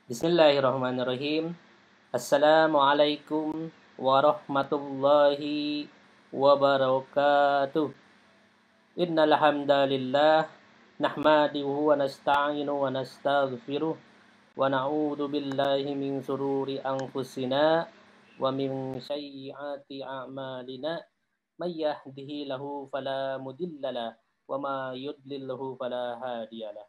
Bismillahirrahmanirrahim. Assalamualaikum warahmatullahi wabarakatuh. Innal hamdalillah nahmaduhu wa nasta'inu wa nastaghfiruh wa na'udzu billahi min shururi anfusina wa min sayyiati a'malina. May yahdihillahu fala mudhillalah wa ma yudlilhu fala hadiyalah.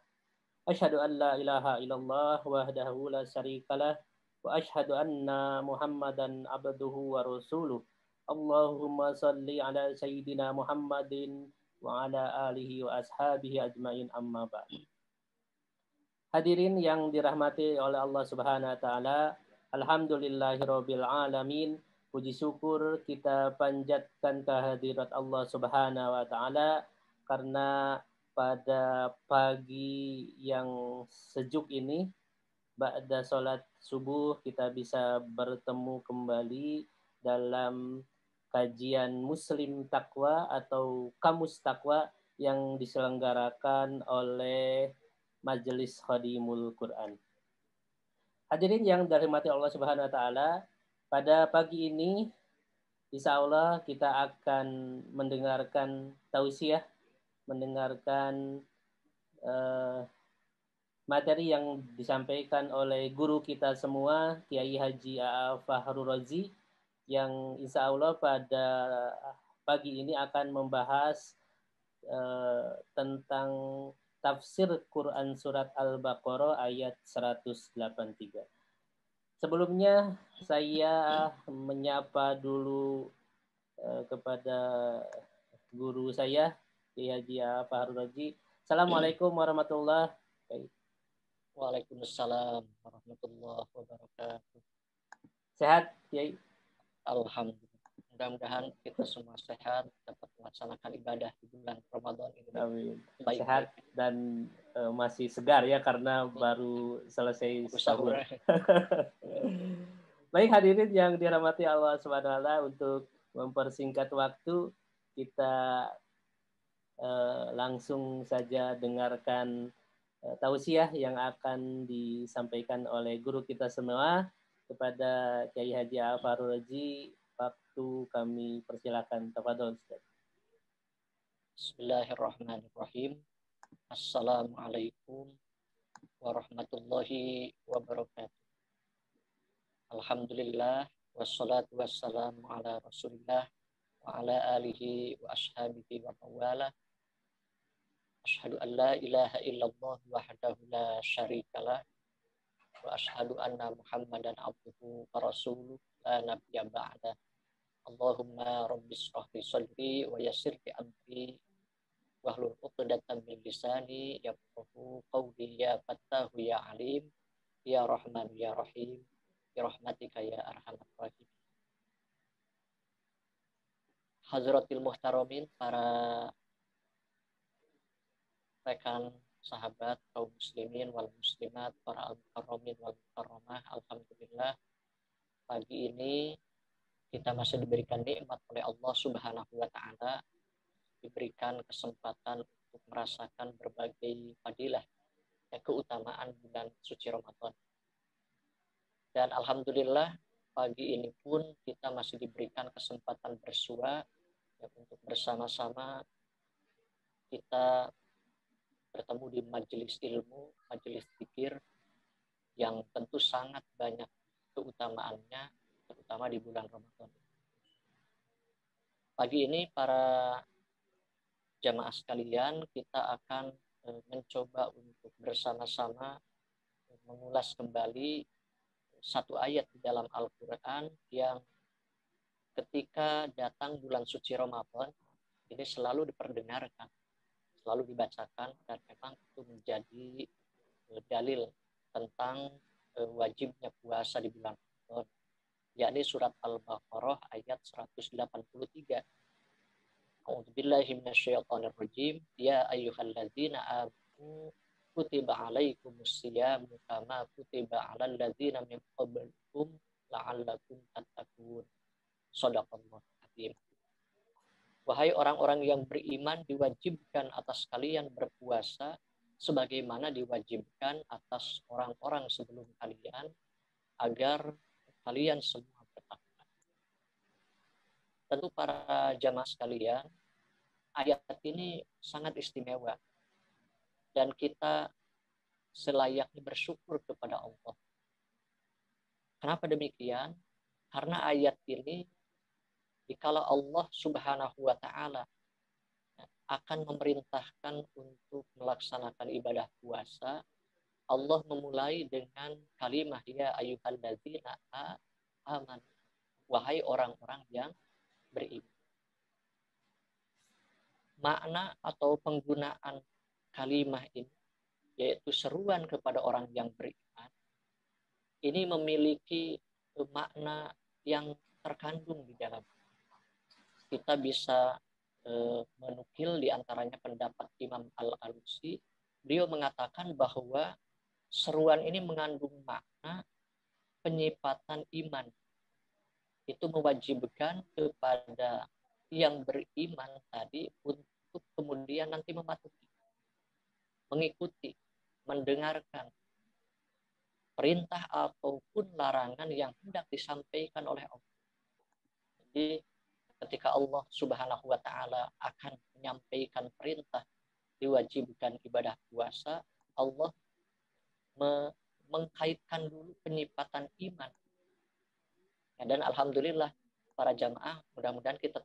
Asyhadu an la ilaha illallah wahdahu la syarikalah wa asyhadu anna Muhammadan abduhu wa rasuluh. Allahumma salli ala sayyidina Muhammadin wa ala alihi wa ashabihi ajmain amma ba'd. Hadirin yang dirahmati oleh Allah Subhanahu wa taala, alhamdulillahirabbil alamin. Puji syukur kita panjatkan kehadirat Allah Subhanahu wa taala karena pada pagi yang sejuk ini, ba'da sholat subuh, kita bisa bertemu kembali dalam kajian Muslim Takwa atau Kamus Takwa yang diselenggarakan oleh Majelis Khadimul Quran. Hadirin yang dirahmati Allah Subhanahu wa taala, pada pagi ini insya Allah kita akan mendengarkan tausiah, mendengarkan materi yang disampaikan oleh guru kita semua, Kiai Haji A.A. Fahrul Razi, yang insya Allah pada pagi ini akan membahas tentang tafsir Quran surat Al-Baqarah ayat 183. Sebelumnya saya menyapa dulu kepada guru saya, Kiai Haji A.A. Fahrul Razi. Assalamualaikum warahmatullahi wabarakatuh. Waalaikumsalam warahmatullahi wabarakatuh. Sehat, Kiai? Alhamdulillah. Mudah-mudahan kita semua sehat, dapat melaksanakan ibadah di bulan Ramadan ini. Amin. Sehat dan masih segar ya karena baru selesai sahur. Baik hadirin yang dirahmati Allah SWT, untuk mempersingkat waktu kita langsung saja dengarkan tausiah yang akan disampaikan oleh guru kita semua kepada Kiai Haji A.A. Fahrul Razi. Waktu kami persilakan. Tafadhol Ustaz. Bismillahirrahmanirrahim. Assalamualaikum warahmatullahi wabarakatuh. Alhamdulillah wassalatu wassalamu ala Rasulillah wa ala alihi wa ashabihi wa mawala. Asyhadu an la ilaha illallah wahdahu la syarikalah wa asyhadu anna Muhammadan abduhu wa rasuluh la nabiyya ba'da. Allahumma rabbis shrah li sadri wa yassir li amri wahlul 'uqdatam min lisani yafqahu qawli. Ya Fattahu ya Alim ya Rahman ya Rahim bi rahmatika ya arhamar rahimin. Hadratil muhtaramin, para rekan sahabat kaum muslimin wal muslimat, para al-mukarramin wal mukarramah, alhamdulillah pagi ini kita masih diberikan nikmat oleh Allah Subhanahu wa taala, diberikan kesempatan untuk merasakan berbagai fadilah keutamaan bulan suci Ramadan. Dan alhamdulillah pagi ini pun kita masih diberikan kesempatan bersua untuk bersama-sama kita bertemu di majelis ilmu, majelis zikir yang tentu sangat banyak keutamaannya, terutama di bulan Ramadan. Pagi ini para jamaah sekalian, kita akan mencoba untuk bersama-sama mengulas kembali satu ayat di dalam Al-Quran yang ketika datang bulan suci Ramadan ini selalu diperdengarkan, selalu dibacakan, dan memang itu menjadi dalil tentang wajibnya puasa di bulan Ramadan, yakni surat Al-Baqarah ayat 183. A'udzubillahi minasyaitonir rajim. Ya ayyuhalladzina amanu kutiba alaikumus syiyamu kama kutiba alal ladzina min qablikum la'allakum tattaqun. Shadaqallahu adzim. Wahai orang-orang yang beriman, diwajibkan atas kalian berpuasa sebagaimana diwajibkan atas orang-orang sebelum kalian agar kalian semua bertakwa. Tentu para jamaah sekalian, ayat ini sangat istimewa dan kita selayaknya bersyukur kepada Allah. Kenapa demikian? Karena ayat ini dikala Allah Subhanahu wa taala akan memerintahkan untuk melaksanakan ibadah puasa, Allah memulai dengan kalimat ya ayyuhalladzina amanu, wahai orang-orang yang beriman. Makna atau penggunaan kalimat ini, yaitu seruan kepada orang yang beriman, ini memiliki makna yang terkandung di dalam. Kita bisa menukil diantaranya pendapat Imam Al-Alusi. Beliau mengatakan bahwa seruan ini mengandung makna penyipatan iman. Itu mewajibkan kepada yang beriman tadi untuk kemudian nanti mematuhi, mengikuti, mendengarkan perintah ataupun larangan yang hendak disampaikan oleh Allah. Jadi ketika Allah Subhanahu wa taala akan menyampaikan perintah diwajibkan ibadah puasa, Allah mengkaitkan dulu penyipatan iman. Ya, dan alhamdulillah para jamaah, mudah-mudahan kita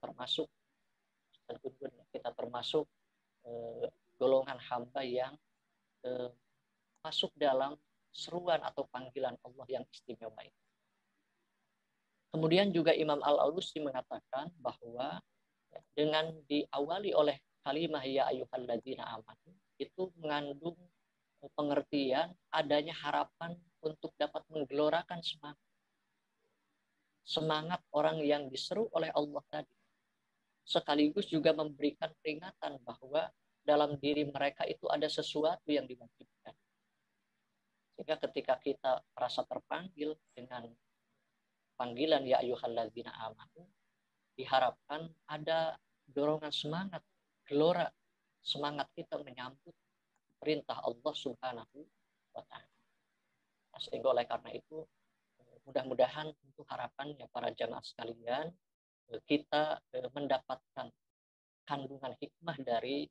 termasuk golongan hamba yang masuk dalam seruan atau panggilan Allah yang istimewa itu. Kemudian juga Imam Al-Alusi mengatakan bahwa dengan diawali oleh kalimah ya ayyuhalladzina amanu, itu mengandung pengertian adanya harapan untuk dapat menggelorakan semangat orang yang diseru oleh Allah tadi. Sekaligus juga memberikan peringatan bahwa dalam diri mereka itu ada sesuatu yang diwajibkan. Sehingga ketika kita merasa terpanggil dengan panggilan ya ayyuhalladzina amanu, diharapkan ada dorongan semangat, gelora semangat kita menyambut perintah Allah Subhanahu wa taala. Sehingga oleh karena itu mudah-mudahan untuk harapannya para jamaah sekalian, kita mendapatkan kandungan hikmah dari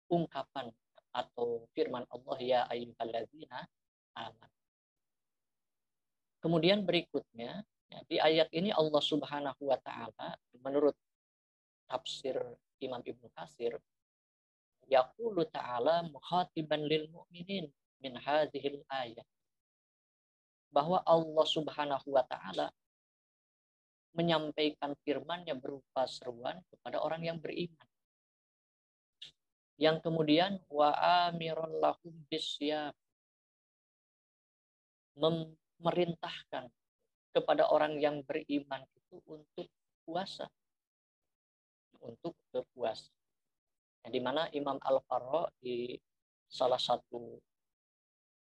ungkapan atau firman Allah ya ayyuhalladzina amanu. Kemudian berikutnya, di ayat ini Allah Subhanahu wa taala menurut tafsir Imam Ibnu Katsir, yaqulu ta'ala mukhatiban lil mu'minin min hadhil ayat, bahwa Allah Subhanahu wa taala menyampaikan firman-Nya berupa seruan kepada orang yang beriman. Yang kemudian wa amirun lahum bisyam, memerintahkan kepada orang yang beriman itu untuk puasa, untuk berpuasa. Di mana Imam Al-Farra di salah satu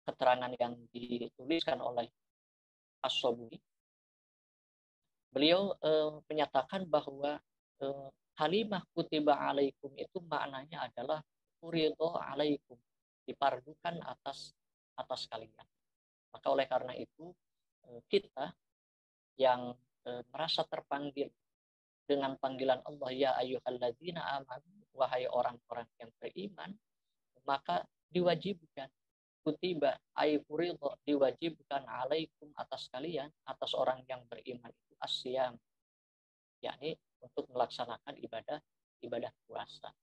keterangan yang dituliskan oleh As-Sobuni, beliau menyatakan bahwa kalimah kutiba alaikum itu maknanya adalah furidho alaikum, dipardukan atas kalian. Maka oleh karena itu kita yang merasa terpanggil dengan panggilan Allah ya ayyuhalladzina amanu, wahai orang-orang yang beriman, maka diwajibkan kutiba ay furidho, diwajibkan alaikum atas kalian, atas orang yang beriman itu asyam, yakni untuk melaksanakan ibadah puasa.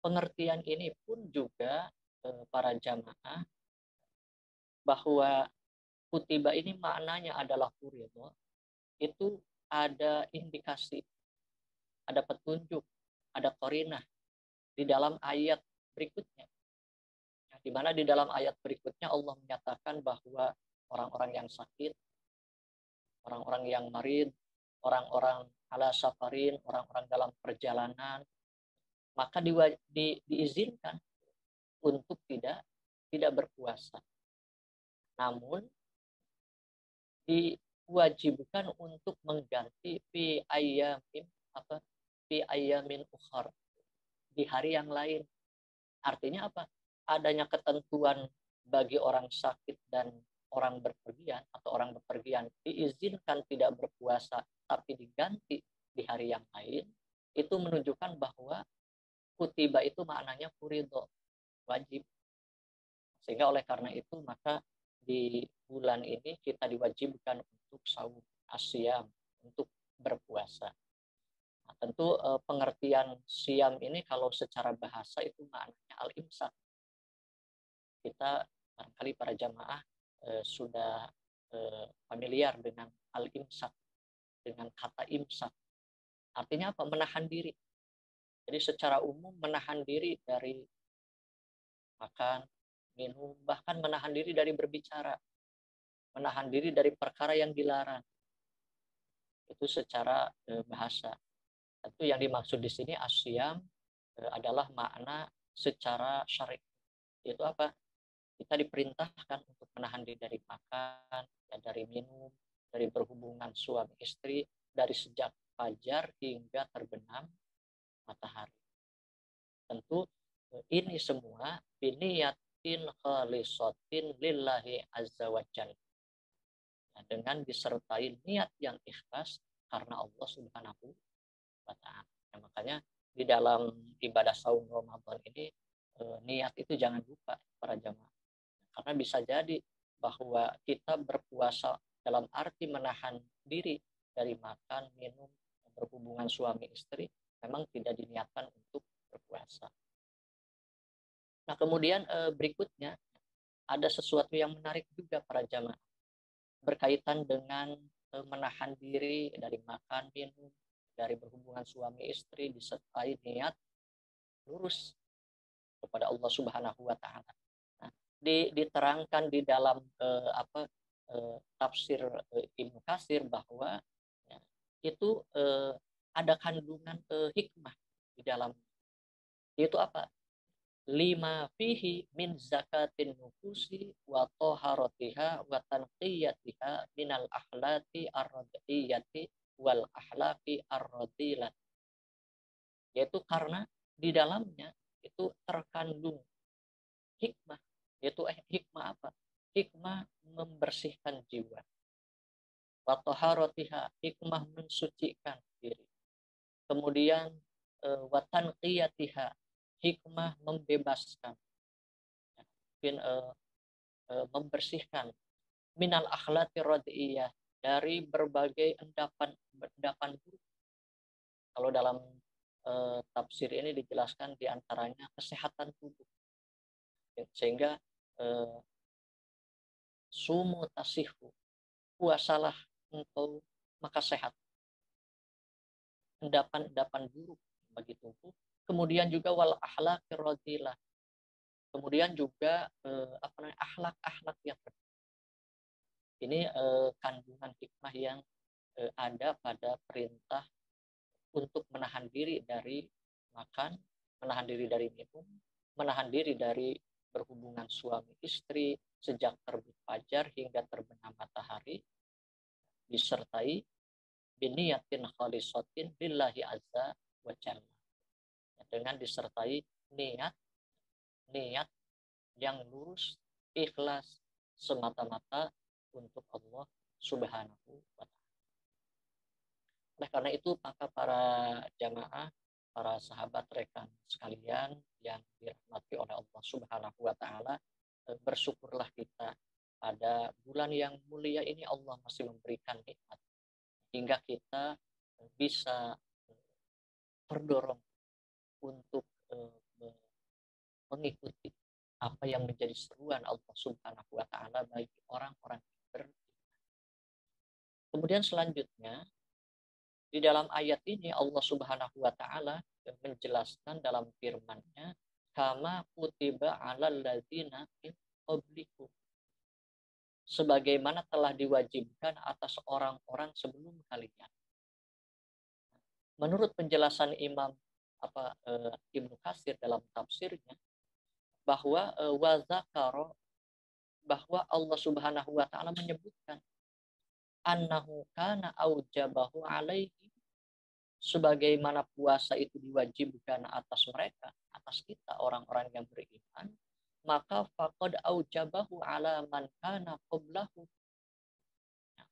Pengertian ini pun juga para jamaah bahwa kutiba ini maknanya adalah furidho, itu ada indikasi, ada petunjuk, ada qarinah di dalam ayat berikutnya. Di mana di dalam ayat berikutnya Allah menyatakan bahwa orang-orang yang sakit, orang-orang yang marid, orang-orang ala safarin, orang-orang dalam perjalanan, maka diizinkan untuk tidak berpuasa. Namun diwajibkan untuk mengganti fi ayyamin ukhar, di hari yang lain, Artinya apa? Adanya ketentuan bagi orang sakit dan orang berpergian atau orang berpergian diizinkan tidak berpuasa tapi diganti di hari yang lain, itu menunjukkan bahwa kutiba itu maknanya furido, wajib. Sehingga oleh karena itu maka di bulan ini kita diwajibkan untuk saum asyam, untuk berpuasa. Nah, tentu pengertian siam ini kalau secara bahasa itu maknanya al-imsak. Kita barangkali para jamaah sudah familiar dengan al-imsak, dengan kata imsak. Artinya apa? Menahan diri. Jadi secara umum menahan diri dari makan, minum, bahkan menahan diri dari berbicara, menahan diri dari perkara yang dilarang. Itu secara bahasa. Tentu yang dimaksud di sini asyam adalah makna secara syar'i. Yaitu apa? Kita diperintahkan untuk menahan diri dari makan, ya, dari minum, dari berhubungan suami istri, dari sejak fajar hingga terbenam matahari. Tentu ini semua biniyatin khalisatin lillahi azza wa jalla. Nah, dengan disertai niat yang ikhlas karena Allah Subhanahu wa taala. Nah, makanya di dalam ibadah saum Ramadan ini niat itu jangan lupa para jamaah. Karena bisa jadi bahwa kita berpuasa dalam arti menahan diri dari makan, minum, berhubungan suami istri memang tidak diniatkan untuk berpuasa. Nah, kemudian berikutnya ada sesuatu yang menarik juga para jamaah berkaitan dengan menahan diri dari makan, minum, dari berhubungan suami istri disertai niat lurus kepada Allah Subhanahu wa taala. Nah, diterangkan di dalam tafsir Ibnu Katsir bahwa ya, itu ada kandungan hikmah di dalam, yaitu apa? Lima fihi min zakatin nufusi wa taharatiha wa tanqiyatiha minal akhlaqi ar-radiyati wal akhlaqi ar-radilat. Yaitu karena di dalamnya itu terkandung hikmah, yaitu hikmah apa? Hikmah membersihkan jiwa. Wa taharatiha, hikmah mensucikan diri. Kemudian wa tanqiyatiha, hikmah membebaskan, mungkin membersihkan minal akhlaqi radiyah, dari berbagai endapan buruk. Kalau dalam tafsir ini dijelaskan diantaranya kesehatan tubuh, sehingga sumu tasihu, puasalah engkau maka sehat. Endapan-endapan buruk bagi tubuh. Kemudian juga wal akhlaqi radilah, kemudian juga akhlak-akhlak yang ini kandungan hikmah yang ada pada perintah untuk menahan diri dari makan, menahan diri dari minum, menahan diri dari berhubungan suami istri sejak terbit fajar hingga terbenam matahari, disertai biniyatin khalisatin lillahi azza wa jalla, dengan disertai niat yang lurus, ikhlas semata-mata untuk Allah Subhanahu wa taala. Oleh karena itu maka para jamaah, para sahabat rekan sekalian yang dirahmati oleh Allah Subhanahu wa taala, bersyukurlah kita pada bulan yang mulia ini Allah masih memberikan nikmat hingga kita bisa terdorong untuk mengikuti apa yang menjadi seruan Allah Subhanahu wa taala bagi orang-orang beriman. Kemudian selanjutnya di dalam ayat ini Allah Subhanahu wa taala menjelaskan dalam firman-Nya, kama kutiba 'alal ladzina min qablikum, sebagaimana telah diwajibkan atas orang-orang sebelum kalian. Menurut penjelasan Imam Ibnu Katsir dalam tafsirnya, bahwa wazakaro, bahwa Allah Subhanahu wa taala menyebutkan annahu kana aujabahu alaihi, sebagaimana puasa itu diwajibkan atas mereka, atas kita orang-orang yang beriman, maka faqad aujabahu ala man kana qablahu.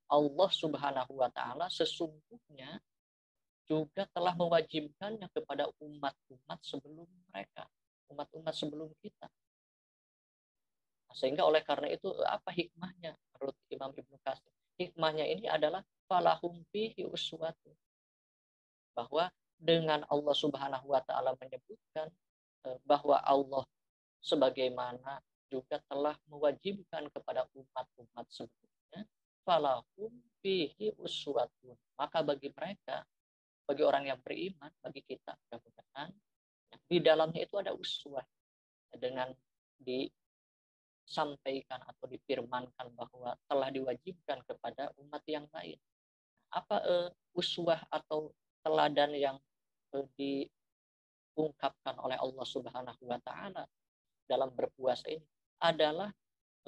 Allah Subhanahu wa taala sesungguhnya juga telah mewajibkannya kepada umat-umat sebelum mereka, umat-umat sebelum kita. Sehingga oleh karena itu apa hikmahnya menurut Imam Ibnu Katsir? Hikmahnya ini adalah falahum fihi uswatun, bahwa dengan Allah Subhanahu wa taala menyebutkan bahwa Allah sebagaimana juga telah mewajibkan kepada umat-umat sebelumnya, falahum fihi uswatun, maka bagi mereka, bagi orang yang beriman, bagi kita mudah-mudahan di dalamnya itu ada uswah, dengan disampaikan atau difirmankan bahwa telah diwajibkan kepada umat yang lain. Apa uswah atau teladan yang diungkapkan oleh Allah Subhanahu wa taala dalam berpuasa ini adalah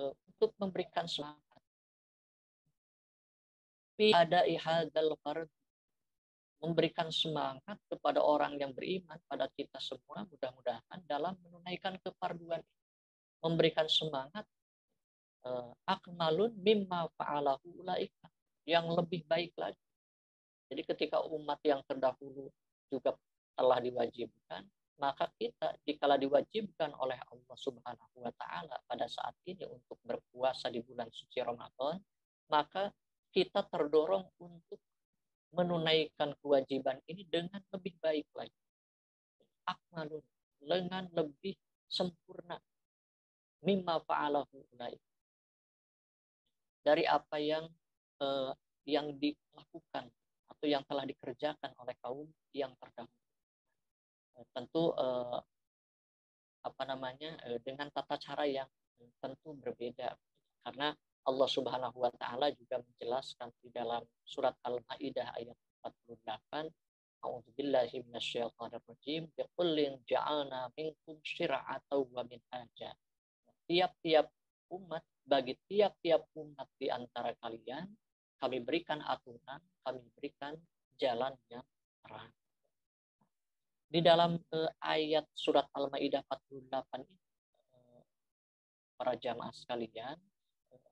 untuk memberikan semangat fi adai hadzal fard, memberikan semangat kepada orang yang beriman, pada kita semua mudah-mudahan dalam menunaikan kefarduan, memberikan semangat akmalun mimma fa'alahu ulaika, yang lebih baik lagi. Jadi ketika umat yang terdahulu juga telah diwajibkan, maka kita dikala diwajibkan oleh Allah Subhanahu wa taala pada saat ini untuk berpuasa di bulan suci Ramadan, maka kita terdorong untuk menunaikan kewajiban ini dengan lebih baik lagi. Akmalun, dengan lebih sempurna, mimma fa'alahu ulaika, dari apa yang dilakukan atau yang telah dikerjakan oleh kaum yang terdahulu. Tentu dengan tata cara yang tentu berbeda, karena Allah Subhanahu wa taala juga menjelaskan di dalam surat Al-Maidah ayat 48, A'udzubillahi minasyaitonir rajim, biqullin ja'alna minkum syir'atan wa minhaja. Tiap-tiap umat, bagi tiap-tiap umat di antara kalian kami berikan aturan, kami berikan jalan yang terang. Di dalam ayat surat Al-Maidah 48 ini, para jamaah sekalian,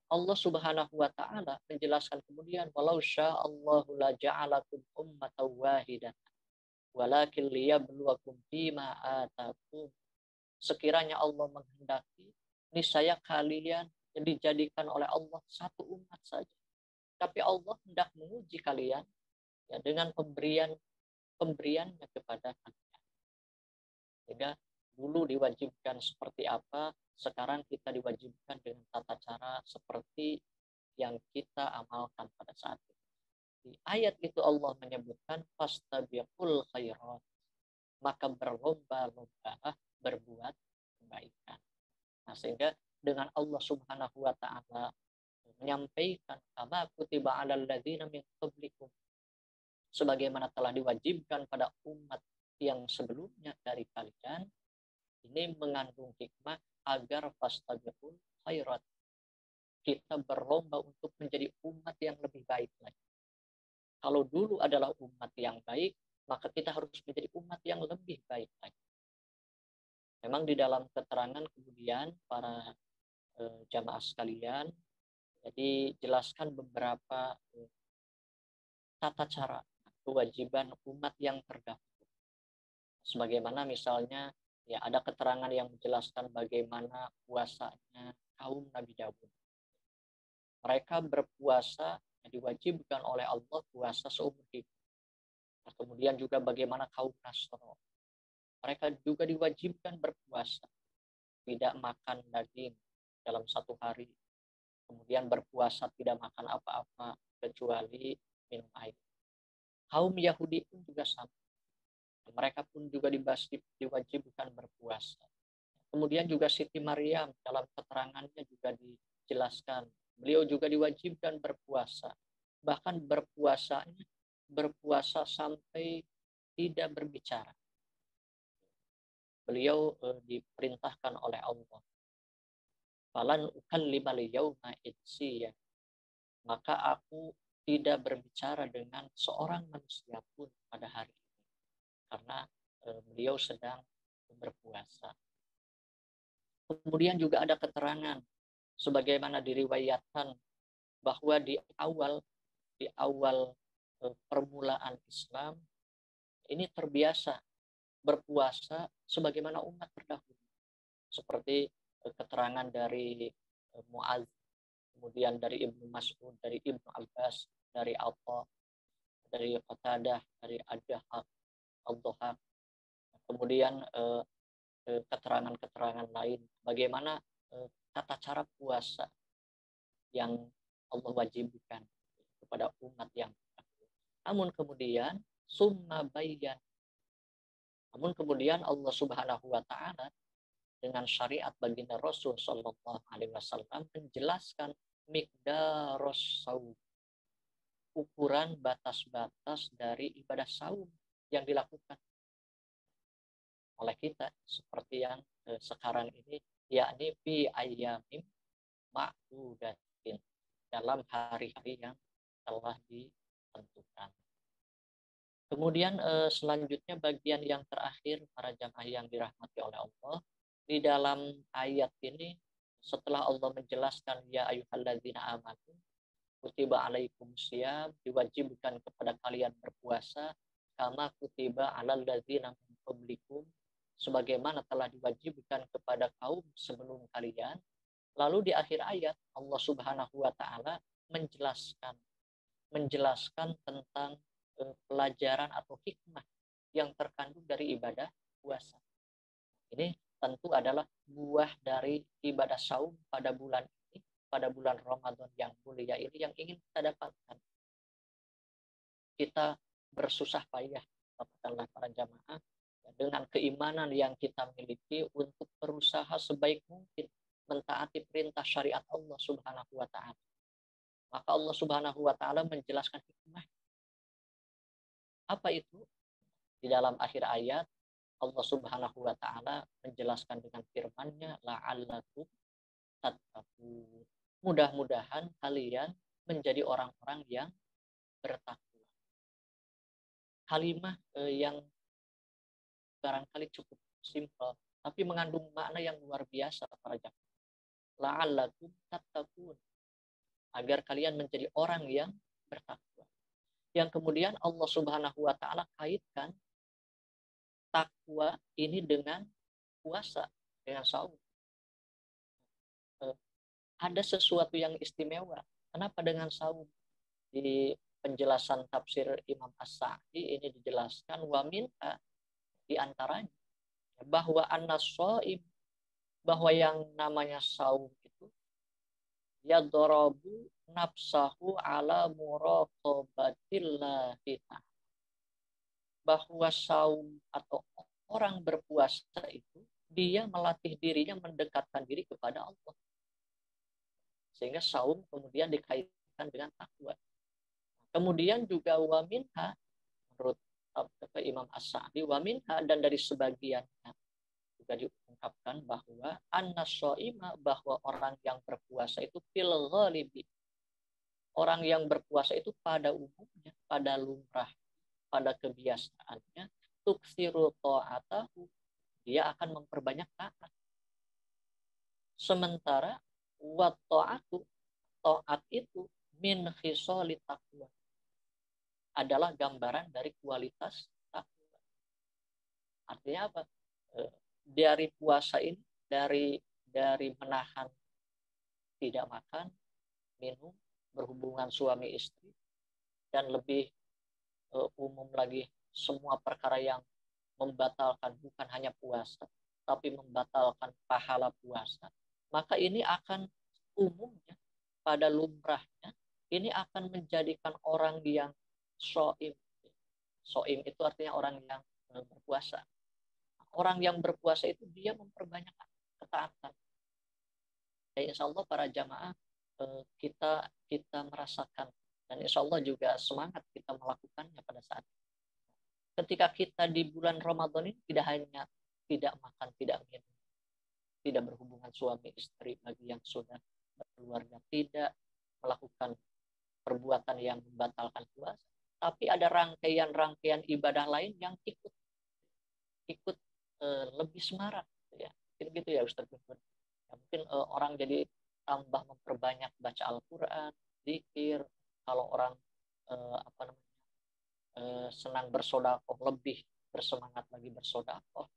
Allah Subhanahu wa taala menjelaskan kemudian, walau sya'allahu la ja'alakum ummatan wahidatan walakin liyabluwakum fima atakum. Sekiranya Allah menghendaki, niscaya kalian dijadikan oleh Allah satu umat saja. Tapi Allah hendak menguji kalian ya, dengan pemberiannya kepada kalian. Sehingga dulu diwajibkan seperti apa, sekarang kita diwajibkan dengan tata cara seperti yang kita amalkan pada saat itu. Di ayat itu Allah menyebutkan fastabiqul khairat, maka berlomba-lomba berbuat kebaikan. Nah, sehingga dengan Allah Subhanahu wa taala menyampaikan kama kutiba 'alal ladzina min qablikum, sebagaimana telah diwajibkan pada umat yang sebelumnya dari kalian, ini mengandung hikmah agar fastabiqul khairat, kita berlomba untuk menjadi umat yang lebih baik lagi. Kalau dulu adalah umat yang baik, maka kita harus menjadi umat yang lebih baik lagi. Memang di dalam keterangan kemudian para jamaah sekalian, jadi jelaskan beberapa tata cara kewajiban umat yang terdahulu. Sebagaimana misalnya ya ada keterangan yang menjelaskan bagaimana puasanya kaum Nabi Daud. Mereka berpuasa, diwajibkan oleh Allah puasa seumur hidup. Nah, kemudian juga bagaimana kaum Nasr, mereka juga diwajibkan berpuasa, tidak makan daging dalam satu hari. Kemudian berpuasa tidak makan apa-apa kecuali minum air. Kaum Yahudi pun juga sama. Mereka pun juga diwajibkan berpuasa. Kemudian juga Siti Maryam dalam keterangannya juga dijelaskan, beliau juga diwajibkan berpuasa. Bahkan berpuasa sampai tidak berbicara. Beliau diperintahkan oleh Allah, falan ukallimal yauma insiya, maka aku tidak berbicara dengan seorang manusia pun pada hari ini karena beliau sedang berpuasa. Kemudian juga ada keterangan sebagaimana diriwayatkan bahwa di awal permulaan Islam ini terbiasa berpuasa sebagaimana umat terdahulu. Seperti keterangan dari Mu'adz, kemudian dari Ibnu Mas'ud, dari Ibnu Abbas, dari Atha, dari Qatadah, dari Ad-Dahhak, Ad-Dhahhak. Kemudian keterangan-keterangan lain bagaimana tata cara puasa yang Allah wajibkan kepada umat yang terdahulu. Namun kemudian Allah Subhanahu wa taala dengan syariat baginda Rasul sallallahu alaihi wasallam menjelaskan miqdaros saum, ukuran batas-batas dari ibadah saum yang dilakukan oleh kita seperti yang sekarang ini, yakni fi ayyamin ma'dudatin, dalam hari-hari yang telah ditentukan. Kemudian selanjutnya bagian yang terakhir para jamaah yang dirahmati oleh Allah, di dalam ayat ini setelah Allah menjelaskan ya ayyuhalladzina amanu kutiba alaikumusiyam, diwajibkan kepada kalian berpuasa kama kutiba alal ladzina min qablikum, sebagaimana telah diwajibkan kepada kaum sebelum kalian. Lalu di akhir ayat Allah Subhanahu wa taala menjelaskan tentang pelajaran atau hikmah yang terkandung dari ibadah puasa. Ini tentu adalah buah dari ibadah saum pada bulan ini, pada bulan Ramadan yang mulia ini yang ingin kita dapatkan. Kita bersusah payah, katakanlah para jamaah, dengan keimanan yang kita miliki untuk berusaha sebaik mungkin mentaati perintah syariat Allah Subhanahu wa taala. Maka Allah Subhanahu wa taala menjelaskan hikmah. Apa itu? Di dalam akhir ayat Allah Subhanahu wa taala menjelaskan dengan firman-Nya la'allakum tattaqun. Mudah-mudahan kalian menjadi orang-orang yang bertakwa. Kalimat yang barangkali cukup simpel tapi mengandung makna yang luar biasa para jamaah. La'allakum tattaqun, agar kalian menjadi orang yang bertakwa. Yang kemudian Allah Subhanahu wa taala kaitkan takwa ini dengan puasa, dengan saum. Ada sesuatu yang istimewa. Kenapa dengan saum? Di penjelasan tafsir Imam As-Sa'di ini dijelaskan wa minha, di antaranya bahwa an-shaim, bahwa yang namanya saum itu yadarabu nafsahu ala muraqabatillahi ta'ala, bahwa saum atau orang berpuasa itu dia melatih dirinya mendekatkan diri kepada Allah, sehingga saum kemudian dikaitkan dengan takwa. Kemudian juga wa minha, menurut Imam As-Sa'di, wa minha, dan dari sebagiannya juga diungkapkan bahwa an-shaima, bahwa orang yang berpuasa itu fil ghalibi, orang yang berpuasa itu pada umumnya, pada lumrah, pada kebiasaannya, tuksiru ta'atahu, dia akan memperbanyak taat. Sementara wa ta'atu, taat itu min khisali taqwa, adalah gambaran dari kualitas takwa. Artinya apa? Dari puasa ini, dari menahan tidak makan, minum, berhubungan suami istri, dan lebih umum lagi semua perkara yang membatalkan bukan hanya puasa, tapi membatalkan pahala puasa, maka ini akan umumnya, pada lumrahnya, ini akan menjadikan orang yang shaim. Shaim itu artinya orang yang berpuasa. Orang yang berpuasa itu dia memperbanyak ketaatan. Dan insya Allah para jamaah kita merasakan, dan insya Allah juga semangat kita melakukannya pada saat itu. Ketika kita di bulan Ramadan ini tidak hanya tidak makan, tidak minum, tidak berhubungan suami istri bagi yang sudah berkeluarga, tidak melakukan perbuatan yang membatalkan puasa, tapi ada rangkaian-rangkaian ibadah lain yang ikut lebih semarak, ya. Gitu ya Ustaz Guntur. Ya, mungkin orang jadi tambah memperbanyak baca Al-Quran, zikir. Kalau orang senang bersodakoh, lebih bersemangat lagi bersodakoh,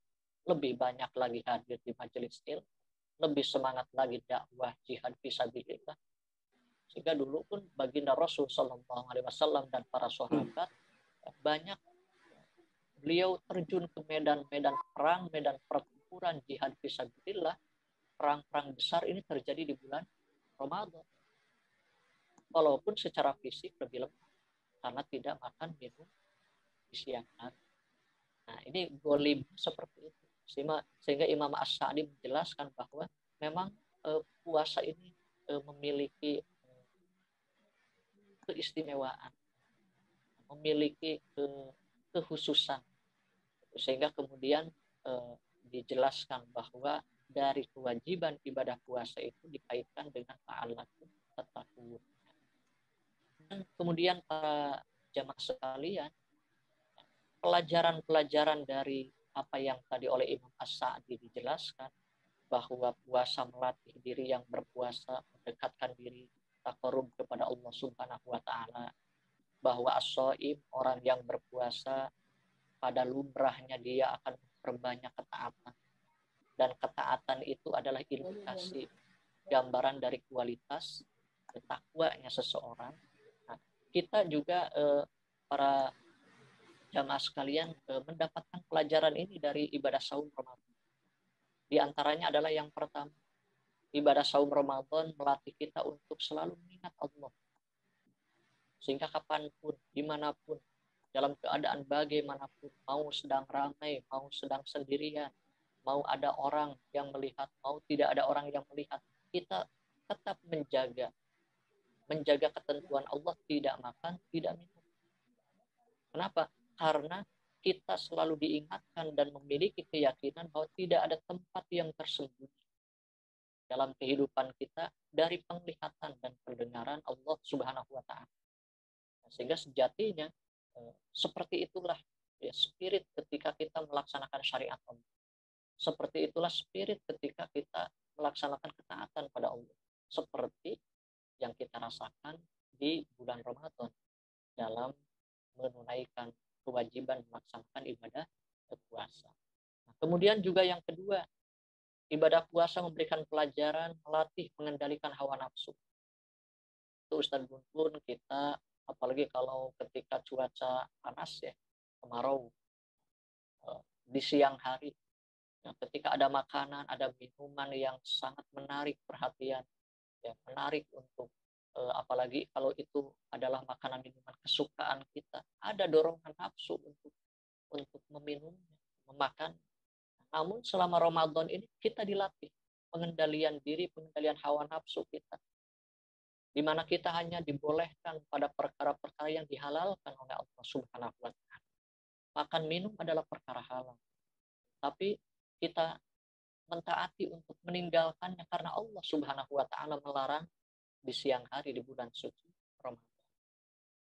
lebih banyak lagi hadir di majelis ilmu, lebih semangat lagi dakwah jihad fisabilillah. Sehingga dulu pun baginda Rasul Shallallahu Alaihi Wasallam dan para sahabat banyak beliau terjun ke medan-medan perang, medan pertempuran jihad fisabilillah. Perang-perang besar ini terjadi di bulan Ramadan. Walaupun secara fisik lebih lemah karena tidak makan minum di siang hari. Nah, ini golim seperti itu. Sehingga Imam As-Sa'di menjelaskan bahwa memang puasa ini memiliki keistimewaan, memiliki kekhususan, sehingga kemudian dijelaskan bahwa dari kewajiban ibadah puasa itu dikaitkan dengan ta'allatun tatakur. Dan kemudian para jamaah sekalian, pelajaran-pelajaran dari apa yang tadi oleh Imam As-Sa'di dijelaskan, bahwa puasa melatih diri yang berpuasa, mendekatkan diri taqarrub kepada Allah Subhanahu wa taala, bahwa as-shaim, orang yang berpuasa, pada lumrahnya dia akan memperbanyak ketaatan, dan ketaatan itu adalah indikasi gambaran dari kualitas takwanya seseorang. Nah, kita juga para jamaah sekalian mendapatkan pelajaran ini dari ibadah saum Ramadan. Di antaranya adalah yang pertama, ibadah saum Ramadan melatih kita untuk selalu mengingat Allah. Sehingga kapanpun, dimanapun, dalam keadaan bagaimanapun, mau sedang ramai, mau sedang sendirian, mau ada orang yang melihat, mau tidak ada orang yang melihat, kita tetap menjaga ketentuan Allah, tidak makan, tidak minum. Kenapa? Karena kita selalu diingatkan dan memiliki keyakinan bahwa tidak ada tempat yang tersembunyi dalam kehidupan kita dari penglihatan dan pendengaran Allah Subhanahu wa taala. Sehingga sejatinya seperti itulah ya spirit ketika kita melaksanakan syariat Allah. Seperti itulah spirit ketika kita melaksanakan ketaatan pada Allah. Seperti yang kita rasakan di bulan Ramadan dalam menunaikan kewajiban melaksanakan ibadah puasa. Nah, kemudian juga yang kedua, ibadah puasa memberikan pelajaran melatih mengendalikan hawa nafsu. Itu Ustaz Guntur, kita apalagi kalau ketika cuaca panas ya, kemarau, di siang hari, ya, ketika ada makanan, ada minuman yang sangat menarik perhatian, ya, menarik untuk apalagi kalau itu adalah makanan minuman kesukaan kita, ada dorongan nafsu untuk meminumnya, memakan. Namun selama Ramadan ini kita dilatih pengendalian diri, pengendalian hawa nafsu kita, di mana kita hanya dibolehkan pada perkara-perkara yang dihalalkan oleh Allah Subhanahu wa taala. Makan minum adalah perkara halal, tapi kita mentaati untuk meninggalkannya karena Allah Subhanahu wa taala melarang di siang hari di bulan suci Ramadan.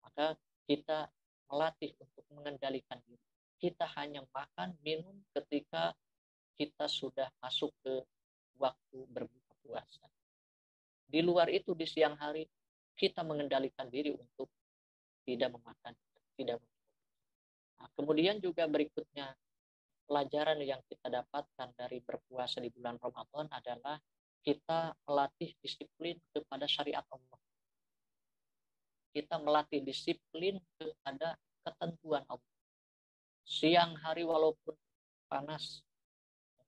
Maka kita melatih untuk mengendalikan diri. Kita hanya makan, minum ketika kita sudah masuk ke waktu berbuka puasa. Di luar itu di siang hari kita mengendalikan diri untuk tidak memakan, tidak minum. Nah, kemudian juga berikutnya, pelajaran yang kita dapatkan dari berpuasa di bulan Ramadan adalah kita melatih disiplin kepada syariat Allah. Kita melatih disiplin kepada ketentuan Allah. Siang hari walaupun panas,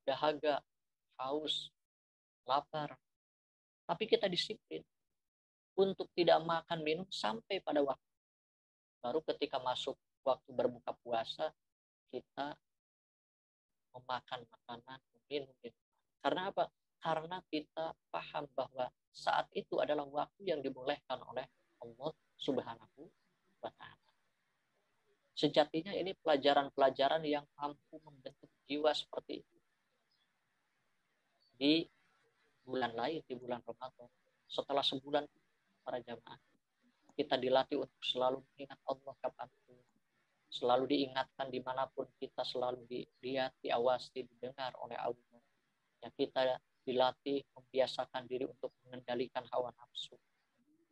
dahaga, haus, lapar, tapi kita disiplin untuk tidak makan minum sampai pada waktu. Baru ketika masuk waktu berbuka puasa, kita memakan makanan, minum. Karena apa? Karena kita paham bahwa saat itu adalah waktu yang dibolehkan oleh Allah Subhanahu wa taala. Sejatinya ini pelajaran-pelajaran yang mampu membentuk jiwa seperti itu di bulan lain, di bulan Ramadan. Setelah sebulan para jamaah, kita dilatih untuk selalu mengingat Allah kapanpun, selalu diingatkan dimanapun kita, selalu dilihat, diawasi, didengar oleh Allah. Ya, kita dilatih membiasakan diri untuk mengendalikan hawa nafsu.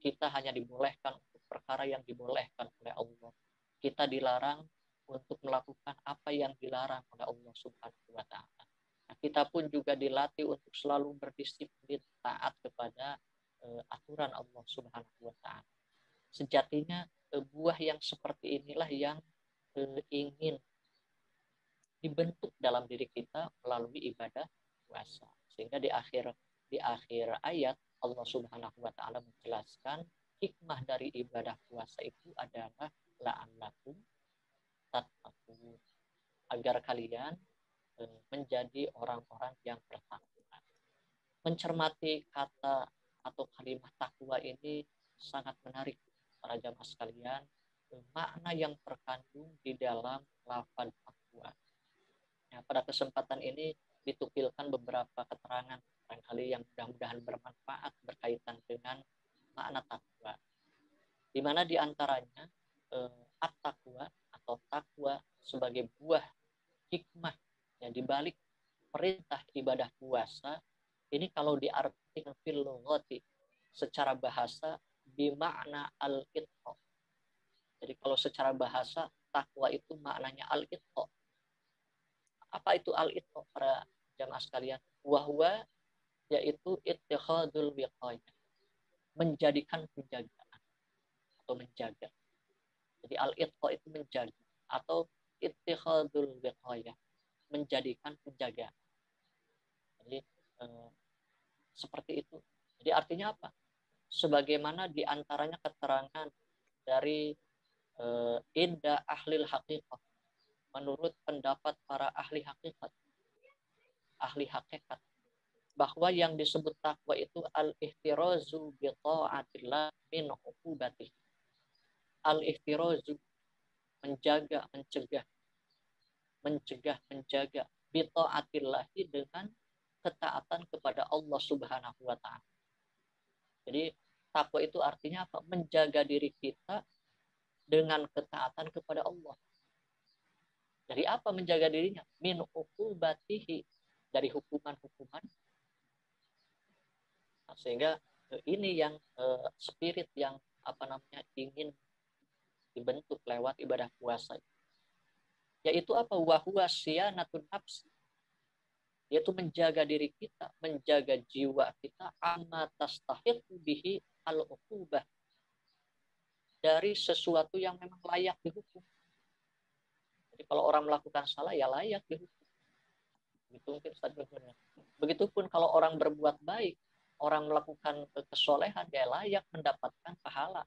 Kita hanya dibolehkan untuk perkara yang dibolehkan oleh Allah. Kita dilarang untuk melakukan apa yang dilarang oleh Allah Subhanahu wa Ta'ala. Nah, kita pun juga dilatih untuk selalu berdisiplin, taat kepada aturan Allah Subhanahu wa Ta'ala. Sejatinya buah yang seperti inilah yang ingin dibentuk dalam diri kita melalui ibadah puasa. Sehingga di akhir ayat Allah Subhanahu wa Ta'ala menjelaskan hikmah dari ibadah puasa itu adalah la'allakum tattaqun, agar kalian menjadi orang-orang yang bertakwa. Mencermati kata atau kalimat takwa ini sangat menarik para jamaah sekalian, makna yang terkandung di dalam lafaz takwa. Nah, pada kesempatan ini ditukilkan beberapa keterangan barangkali yang mudah-mudahan bermanfaat berkaitan dengan makna takwa. Di mana diantaranya at-taqwa atau takwa sebagai buah hikmah yang dibalik perintah ibadah puasa ini, kalau diartikan fil lughati secara bahasa bimakna al-itqa. Jadi kalau secara bahasa takwa itu maknanya al-itqa. Apa itu al-itqa para jamaah sekalian? Wahwa yaitu ittikhadul wiqayah, menjadikan penjagaan atau menjaga. Jadi al-itqa itu menjaga, atau ittikhadul wiqayah, menjadikan penjagaan. Jadi seperti itu. Jadi artinya apa? Sebagaimana diantaranya keterangan dari inda ahlil haqiqah, menurut pendapat para ahli hakikat, bahwa yang disebut takwa itu al-ihtirazu bi ta'atillah min uqubati. Al-ihtirazu, menjaga, menjaga bi ta'atillah, dengan ketaatan kepada Allah Subhanahu wa Ta'ala. Jadi takwa itu artinya apa? Menjaga diri kita dengan ketaatan kepada Allah. Dari apa menjaga dirinya? Min uqubatihi, dari hukuman-hukuman. Nah, sehingga ini yang spirit yang ingin dibentuk lewat ibadah puasa. Yaitu apa? Wahwa siyanatun nafsi, yaitu menjaga diri kita, menjaga jiwa kita, amma tastahiqu bihi al-uqubah, dari sesuatu yang memang layak dihukum. Jadi kalau orang melakukan salah ya layak dihukum. Begitu mungkin Ustaz. Begitupun kalau orang berbuat baik, orang melakukan kesolehan, dia layak mendapatkan pahala.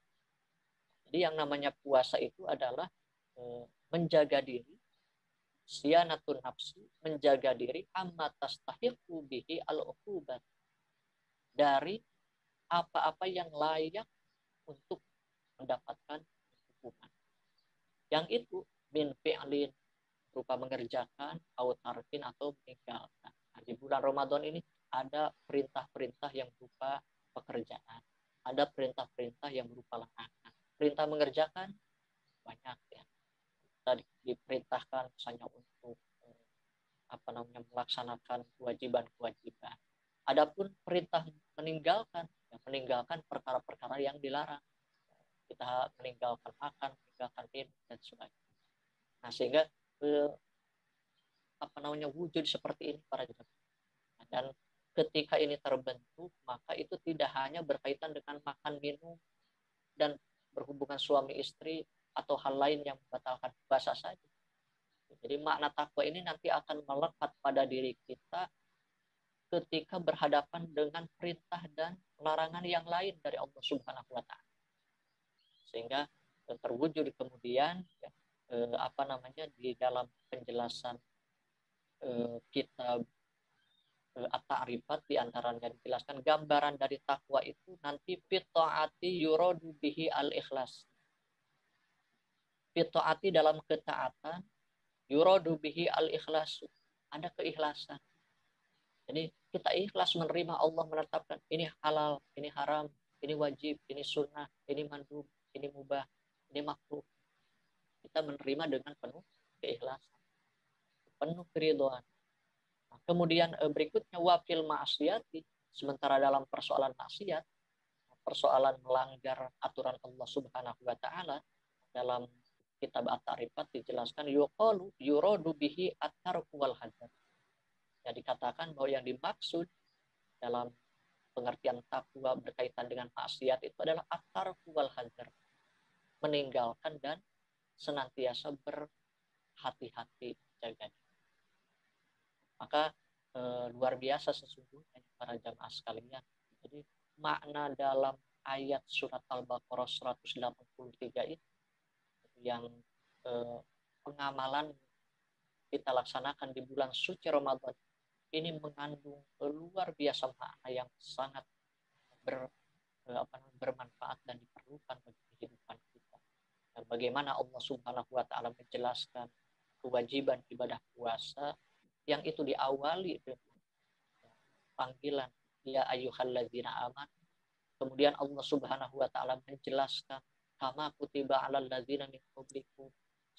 Jadi yang namanya puasa itu adalah menjaga diri, siyanatun nafsi, menjaga diri, amma tastahiqu bihi al-uqubat, dari apa-apa yang layak untuk mendapatkan hukuman. Yang itu min fi'lin, berupa mengerjakan, atau tarkin, atau meninggalkan. Nah, di bulan Ramadan ini ada perintah-perintah yang berupa pekerjaan, ada perintah-perintah yang berupa larangan. Perintah mengerjakan banyak ya. Kita diperintahkan misalnya untuk melaksanakan kewajiban-kewajiban. Adapun perintah meninggalkan, ya, meninggalkan perkara-perkara yang dilarang. Kita meninggalkan makan, meninggalkan minum dan sebagainya. Nah, sehingga wujud seperti ini para jemaah. Dan ketika ini terbentuk, maka itu tidak hanya berkaitan dengan makan minum dan berhubungan suami istri atau hal lain yang membatalkan puasa saja. Jadi makna takwa ini nanti akan melekat pada diri kita ketika berhadapan dengan perintah dan larangan yang lain dari Allah Subhanahu wa Ta'ala. Sehingga terwujud kemudian di dalam penjelasan kitab At-Ta'rifat, diantaranya dijelaskan gambaran dari takwa itu nanti fitaati yuradu bihi al-ikhlas. Fitaati dalam ketaatan, yuradu bihi al-ikhlas, ada keikhlasan. Jadi kita ikhlas menerima Allah menetapkan ini halal, ini haram, ini wajib, ini sunnah, ini mandub, ini mubah, ini makruh. Kita menerima dengan penuh keikhlasan, penuh keridhaan. Nah, kemudian berikutnya wafil ma'asiyati, sementara dalam persoalan maksiat, persoalan melanggar aturan Allah Subhanahu wa taala, dalam kitab At-Ta'rifat dijelaskan yuqalu yuradu bihi at-tarku wal hadar. Ya, dikatakan bahwa yang dimaksud dalam pengertian takwa berkaitan dengan maksiat itu adalah at-tarku wal hadar, meninggalkan dan senantiasa berhati-hati jaga diri. Maka luar biasa sesungguhnya para jamaah sekalian. Jadi makna dalam ayat surat Al-Baqarah 183 itu yang pengamalan kita laksanakan di bulan suci Ramadan ini mengandung luar biasa makna yang sangat bermanfaat dan diperlukan bagi kehidupan kita. Dan bagaimana Allah Subhanahu wa taala menjelaskan kewajiban ibadah puasa yang itu diawali dengan panggilan ya ayyuhalladzina amanu. Kemudian Allah Subhanahu wa taala menjelaskan kama kutiba 'alal ladzina min qablikum,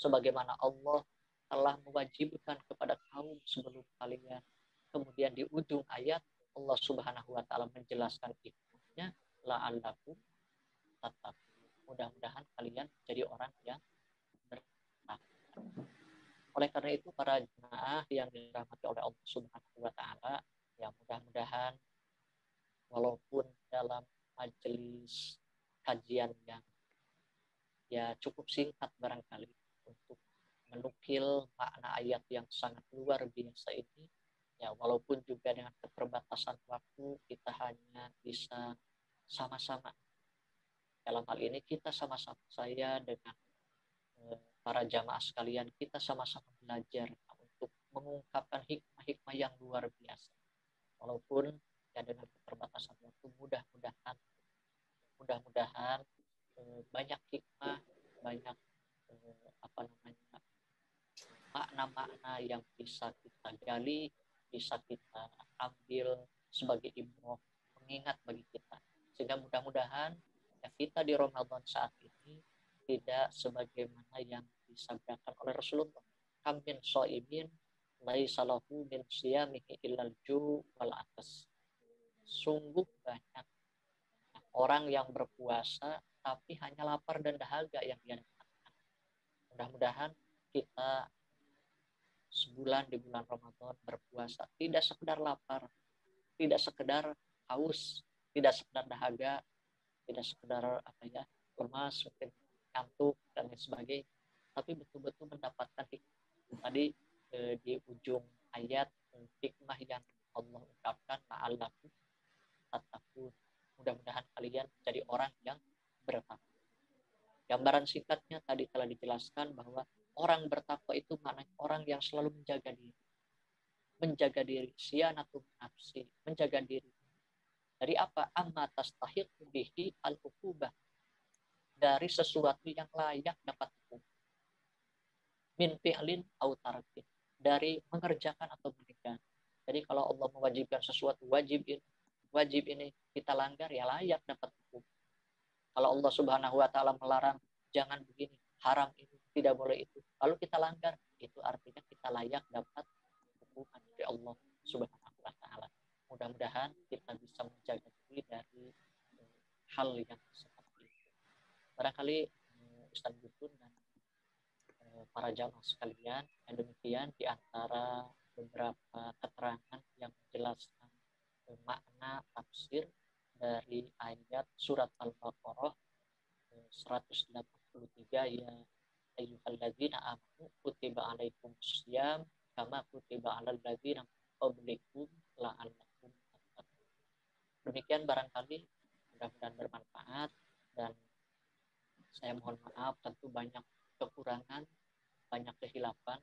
sebagaimana Allah telah mewajibkan kepada kaum sebelum kalian. Kemudian di ujung ayat Allah Subhanahu wa taala menjelaskan hikmahnya la'allakum tattaqun. Mudah-mudahan kalian jadi orang yang bertakwa. Oleh karena itu para jemaah yang dirahmati oleh Allah Subhanahu wa taala, ya mudah-mudahan walaupun dalam majelis kajian yang ya cukup singkat barangkali untuk menukil makna ayat yang sangat luar biasa ini, ya walaupun juga dengan keterbatasan waktu kita hanya bisa sama-sama, dalam hal ini kita sama-sama, saya dengan para jamaah sekalian, kita sama-sama belajar untuk mengungkapkan hikmah-hikmah yang luar biasa. Walaupun ya dengan keterbatasan waktu, mudah-mudahan banyak hikmah, banyak makna-makna yang bisa kita gali, bisa kita ambil sebagai ibrah, mengingat bagi kita, sehingga mudah-mudahan ya kita di Ramadan saat ini tidak sebagaimana yang disabdakan oleh Rasulullah, kam min shaimin laisa lahu min siyamihi illal ju' wal atas. Sungguh banyak orang yang berpuasa tapi hanya lapar dan dahaga yang dia dapatkan. Mudah-mudahan kita sebulan di bulan Ramadan berpuasa tidak sekedar lapar, tidak sekedar haus, tidak sekedar dahaga, tidak sekedar lemas, mungkin ngantuk dan lain sebagainya, tapi betul-betul mendapatkan hikmah. Tadi di ujung ayat hikmah yang Allah ungkapkan la'allakum tattaqun. Mudah-mudahan kalian jadi orang yang bertakwa. Gambaran singkatnya tadi telah dijelaskan bahwa orang bertakwa itu maknanya orang yang selalu menjaga diri, sianatul nafsi, menjaga diri. Dari apa? Amma tastahiqu bihi al-uqubah, dari sesuatu yang layak dapat hukum. Min fi'lin au tarkin, dari mengerjakan atau meninggalkan. Jadi kalau Allah mewajibkan sesuatu wajib ini kita langgar, ya layak dapat hukum. Kalau Allah Subhanahu wa taala melarang jangan begini, haram ini, tidak boleh itu, lalu kita langgar, itu artinya kita layak dapat hukuman dari Allah Subhanahu wa taala. Mudah-mudahan kita bisa menjaga diri dari hal yang seperti itu. Barangkali Ustaz Gutun dan para jamaah sekalian, demikian di antara beberapa keterangan yang menjelaskan makna tafsir dari ayat surat Al-Baqarah 183 ya ayyuhalladzina amanu kutiba alaikumusiyam kama kutiba alal ladzina qablikum la'allakum tattaqun. Demikian barangkali mudah-mudahan bermanfaat, dan saya mohon maaf tentu banyak kekurangan, banyak kehilapan.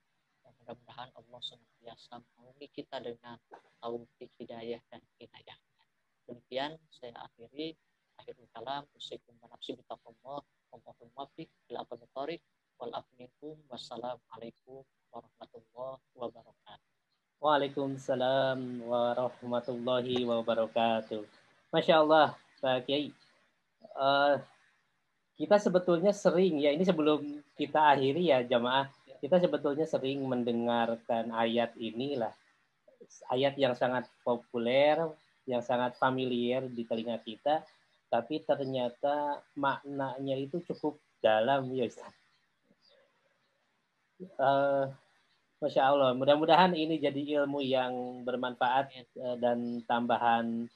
Mudah-mudahan Allah senantiasa menaungi kita dengan taufik hidayah dan inayahnya. Demikian saya akhirul kalam, usikum wa nafsi bitaqwallah, Allahumma muwaffiq ila aqwamit thoriq, wal afminkum, wassalamualaikum warahmatullahi wabarakatuh. Waalaikumsalam warahmatullahi wabarakatuh. Masya Allah, Pak Kiai. kita sebetulnya sering ya, ini sebelum kita akhiri ya jamaah, kita sebetulnya sering mendengarkan ayat inilah, ayat yang sangat populer, yang sangat familiar di telinga kita, tapi ternyata maknanya itu cukup dalam ya Ustaz. Masya Allah, mudah-mudahan ini jadi ilmu yang bermanfaat dan tambahan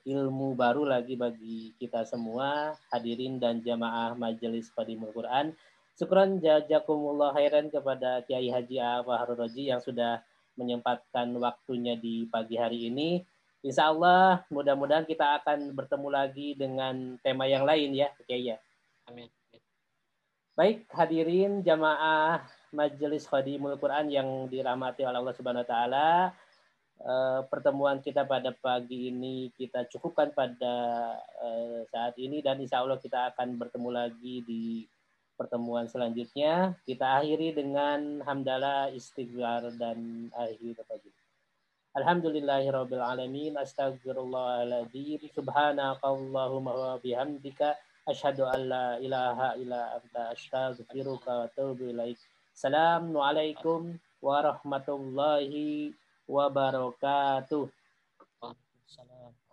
ilmu baru lagi bagi kita semua, hadirin dan jamaah Majelis Qadimul Quran. Syukran jazakumullah khairan kepada Kiai Haji Fahrul Raji yang sudah menyempatkan waktunya di pagi hari ini. Insya Allah mudah-mudahan kita akan bertemu lagi dengan tema yang lain ya, Kiai ya. Amin. Baik hadirin jamaah Majelis Qadimul Quran yang dirahmati oleh Allah Subhanahu wa taala. Pertemuan kita pada pagi ini kita cukupkan pada saat ini dan insya Allah kita akan bertemu lagi di pertemuan selanjutnya. Kita akhiri dengan hamdalah, istighfar dan akhir pagi. Alhamdulillahirabbil alamin, astagfirullahaladzim, subhanakallahumma wa bihamdika, asyhadu an la ilaha illa anta, astaghfiruka wa atubu ilaik. Assalamualaikum warahmatullahi wabarakatuh. Waalaikumsalam.